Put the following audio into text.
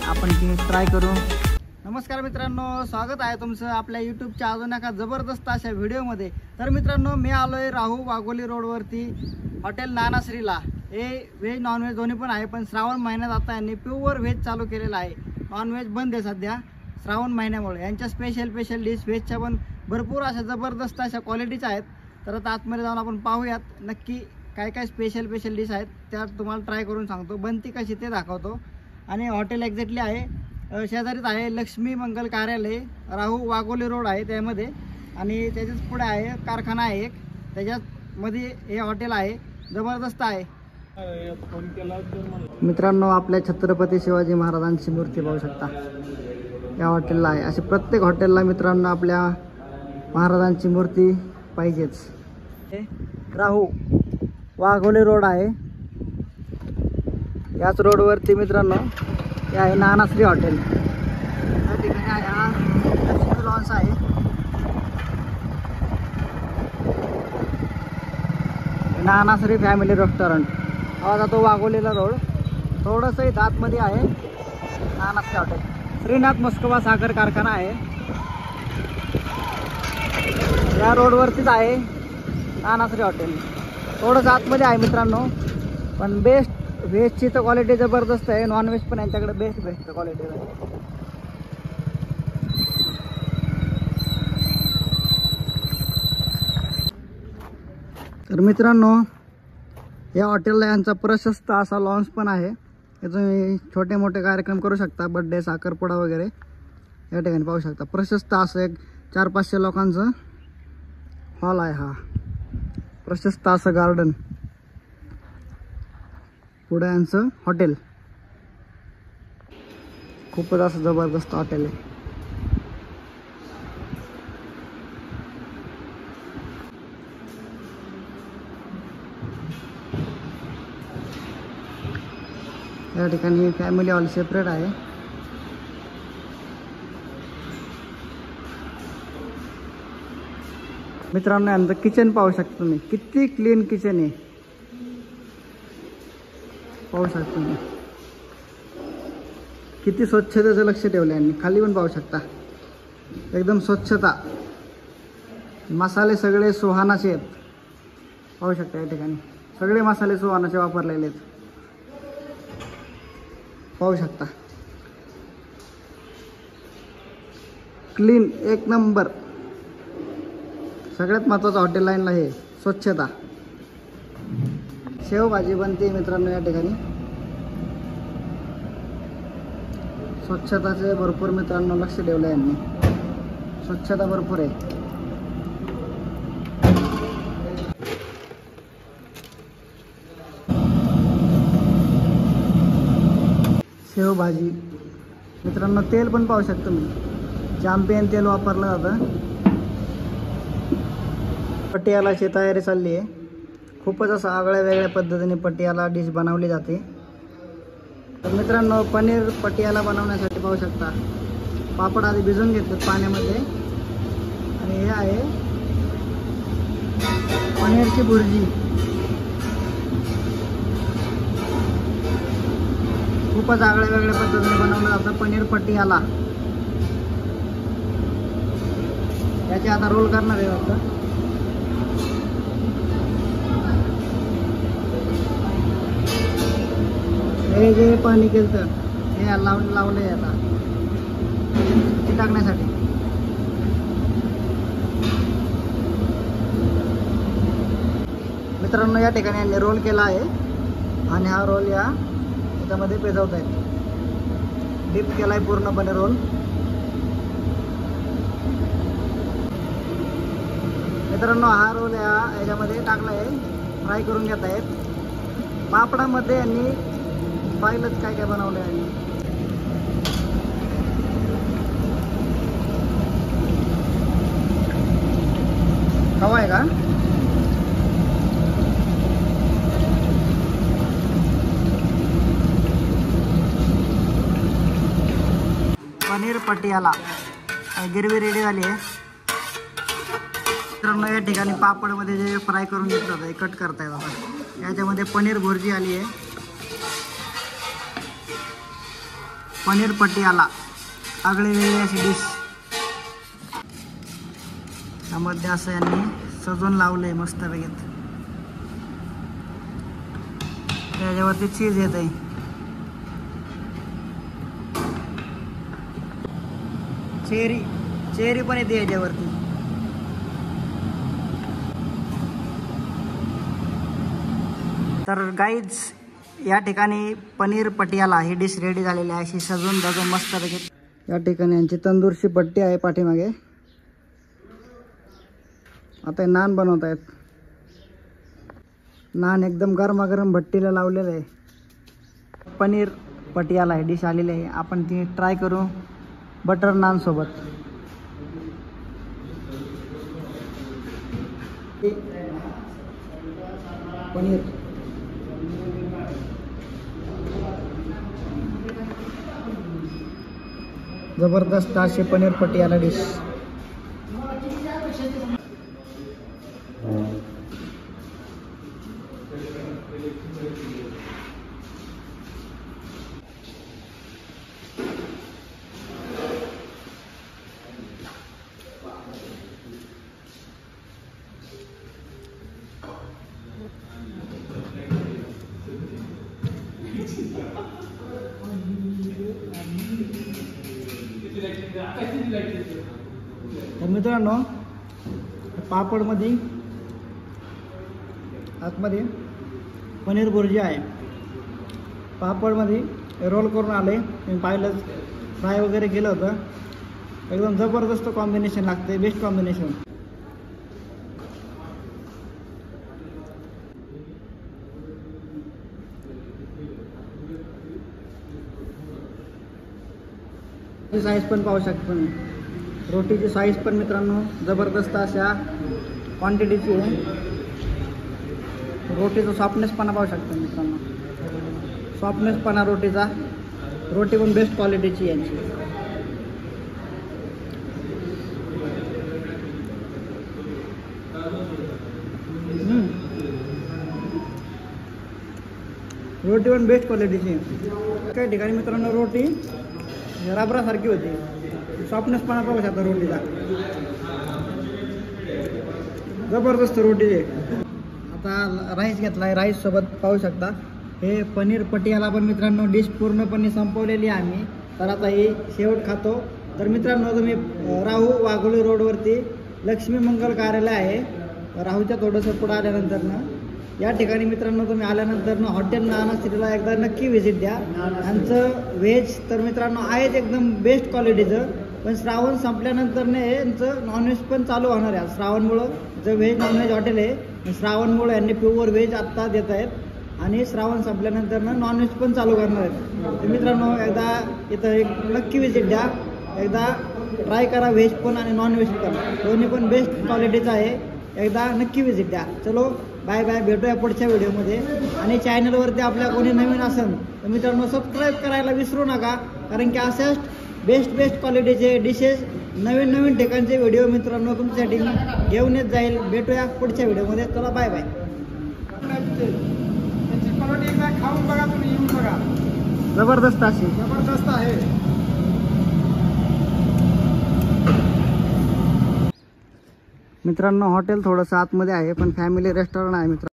आपण ती ट्राय करू। नमस्कार मित्रांनो, स्वागत आहे तुमचं आपल्या यूट्यूबच्या अजून एका जबरदस्त अशा व्हिडिओमध्ये। तर मित्रांनो, मी आलोय राहू वाघोली रोडवरती हॉटेल नानाश्रीला। हे व्हेज नॉनव्हेज दोन्ही पण आहे, पण श्रावण महिन्यात आता यांनी प्युअर व्हेज चालू केलेलं आहे। नॉनव्हेज बंद आहे सध्या श्रावण महिन्यामुळे। यांच्या स्पेशल डिश व्हेजच्या पण भरपूर अशा जबरदस्त अशा क्वालिटीच्या आहेत। तर आता आतमध्ये जाऊन आपण पाहूयात नक्की काय काय स्पेशल डिश आहेत, त्या तुम्हाला ट्राय करून सांगतो। बनती कशी ते दाखवतो। आणि हॉटेल एक्झॅक्टली आहे शेजारीच आहे लक्ष्मी मंगल कार्यालय, राहू वाघोली रोड आहे त्यामध्ये। आणि त्याच्याच पुढे आहे कारखाना आहे एक, त्याच्यामध्ये हे हॉटेल आहे, जबरदस्त आहे। मित्रांनो, आपल्या छत्रपती शिवाजी महाराजांची मूर्ती पाहू शकता या हॉटेलला आहे। असे प्रत्येक हॉटेलला मित्रांनो आपल्या महाराजांची मूर्ती पाहिजेच। राहू वाघोली रोड आहे, याच रोडवरती मित्रांनो हे आहे नानाश्री हॉटेल। या ठिकाणी आहे हा लक्ष्मी लॉन्स आहे। नानाश्री फॅमिली रेस्टॉरंट हा जातो वाघोलीला रोड, थोडंसं इथं आतमध्ये आहे नानाश्री हॉटेल। श्रीनाथ मस्कोबा साखर कारखाना आहे, या रोडवरतीच आहे नानाश्री हॉटेल। थोडंसं आतमध्ये आहे मित्रांनो, पण बेस्ट व्हेजची तर क्वालिटी जबरदस्त आहे। नॉनव्हेज पण यांच्याकडे बेस्ट क्वालिटी आहे। तर मित्रांनो, या हॉटेलला यांचा प्रशस्त असा लॉन्स पण आहे। तुम्ही छोटे मोठे कार्यक्रम करू शकता, बर्थडे साखरपुडा वगैरे या ठिकाणी पाहू शकता। प्रशस्त असं एक 400-500 लोकांचं हॉल आहे हा। प्रशस्त असं गार्डन, पुढे यांचं हॉटेल, खूपच असं जबरदस्त हॉटेल आहे। या ठिकाणी फॅमिली हॉल सेपरेट आहे। मित्रांनो, यांचं किचन पाहू शकता तुम्ही, किती क्लीन किचन आहे पाहू शकता तुम्ही। किती स्वच्छतेचं लक्ष ठेवलं यांनी, खाली पण पाहू शकता एकदम स्वच्छता। मसाले सगळे सुहानाचे आहेत, पाहू शकता या ठिकाणी सगळे मसाले सुहानाचे वापरलेले आहेत, पाहू शकता। क्लीन एक नंबर। सगळ्यात महत्त्वाचं हॉटेल लाईनला हे स्वच्छता। शेवभाजी बनते मित्रांनो या ठिकाणी, स्वच्छताचे भरपूर मित्रांनो लक्ष ठेवलं यांनी, स्वच्छता भरपूर आहे। शेवभाजी मित्रांनो, तेल पण पाहू शकतो मी, चॅम्पियन तेल वापरलं जातं। पटियालाची तयारी चालली आहे, खूपच असं आगळ्या वेगळ्या पद्धतीने पटियाला डिश बनवली जाते। तर मित्रांनो, पनीर पटियाला बनवण्यासाठी पाहू शकता पापड आधी भिजवून घेतलेत पाण्यामध्ये। आणि हे आहे पनीरची भुर्जी, खूपच आगळ्या वेगळ्या पद्धतीने बनवलं जातं पनीर पटियाला। याचे आता रोल करणार आहे वाटतं। हे जे पाणी केलं हे लावले आता टाकण्यासाठी। मित्रांनो, या ठिकाणी यांनी रोल केला आहे आणि हा रोल या त्याच्यामध्ये पेजवत आहेत, डीप केलाय पूर्णपणे रोल। मित्रांनो, हा रोल याच्यामध्ये टाकला आहे, फ्राय करून घेत आहेत। पापडामध्ये यांनी पाहिलंच काय काय बनवलं आहे। हवा आहे का? पनीर पटियाला गिरवी रेडी झाली आहे। मित्रांनो, या ठिकाणी पापडमध्ये जे फ्राय करून घेतलं होतं हे कट करतायत आता। याच्यामध्ये पनीर भुर्जी आली आहे, पनीर पटियाला आगळी वेगळी अशी डिश. त्यामध्ये असं यांनी सजवून लावलंय मस्त पैकी. त्याच्यावरती चीज येत आहे. चेरी पण येते याच्यावरती. तर गाईज या ठिकाणी पनीर पटियाला ही डिश रेडी झालेली आहे. अशी सजून धजून मस्त पैकी. या ठिकाणी यांची तंदूरची पट्टी आहे पाठीमागे. आता नान बनवत आहेत. नान एकदम गरमागरम भट्टीला लावलेलं आहे. पनीर पटियाला ही डिश आलेली आहे. आपण ती ट्राय करू बटर नान सोबत. पनीर जबरदस्त अशी पनीर पटियाला डिश. तर मित्रांनो पापडमध्ये आतमध्ये पनीर बुर्जी आहे. पापडमध्ये रोल करून आले. मी पाहिलं फ्राय वगैरे केलं होतं. एकदम जबरदस्त कॉम्बिनेशन लागते. Best combination. साईज पण पाहू शकता तुम्ही. रोटीची साईज पण मित्रांनो जबरदस्त अशा क्वांटिटीची आहे. रोटीचा सॉफ्टनेसपणा पाहू शकता मित्रांनो. सॉफ्टनेसपणा रोटीचा. रोटी पण बेस्ट क्वालिटीची यांची. रोटी पण बेस्ट क्वालिटीची. काही ठिकाणी मित्रांनो रोटी रबरासारखी होती. सॉफ्टनेसपणा पाहू शकता रोटीचा. जबरदस्त रोटी आहे. आता राईस घेतला आहे. राईस सोबत पाहू शकता. हे पनीर पटियाला पण मित्रांनो डिश पूर्णपणे संपवलेली आहे आम्ही. तर आता ही शेवट खातो. तर मित्रांनो तुम्ही राहू वाघोली रोडवरती लक्ष्मी मंगल कार्यालय आहे. राहूच्या थोडंसं पुढं आल्यानंतरनं या ठिकाणी मित्रांनो तुम्ही आल्यानंतर हॉटेल नानाश्रीला एकदा नक्की व्हिजिट द्या. यांचं व्हेज तर मित्रांनो आहेच एकदम बेस्ट क्वालिटीचं. पण श्रावण संपल्यानंतर यांचं नॉनव्हेज पण चालू होणार आहे. श्रावणमुळं जे व्हेज नॉनव्हेज हॉटेल आहे श्रावणमुळं यांनी प्युअर व्हेज आत्ता देत आहेत. आणि श्रावण संपल्यानंतर नॉनव्हेज पण चालू करणार आहेत. तर मित्रांनो एकदा इथं एक नक्की व्हिजिट द्या. एकदा ट्राय करा. व्हेज पण आणि नॉनव्हेज पण दोन्ही पण बेस्ट क्वालिटीचं आहे. एकदा नक्की व्हिजिट द्या. चलो बाय बाय. भेटूया पुढच्या व्हिडिओमध्ये. आणि चॅनलवरती आपल्या कोणी नवीन असेल तर मित्रांनो सबस्क्राईब करायला विसरू नका. कारण की अशाच बेस्ट क्वालिटीचे डिशेस नवीन ठिकाणचे व्हिडिओ मित्रांनो तुमच्यासाठी घेऊन येत जाईल. भेटूया पुढच्या व्हिडिओमध्ये. चला बाय बाय. खाऊन बघा तुम्ही. येऊन बघा. जबरदस्त अशी जबरदस्त आहे. मित्रांनो हॉटेल थोडंसं आतमध्ये आहे पण फॅमिली रेस्टॉरंट आहे मित्रांनो.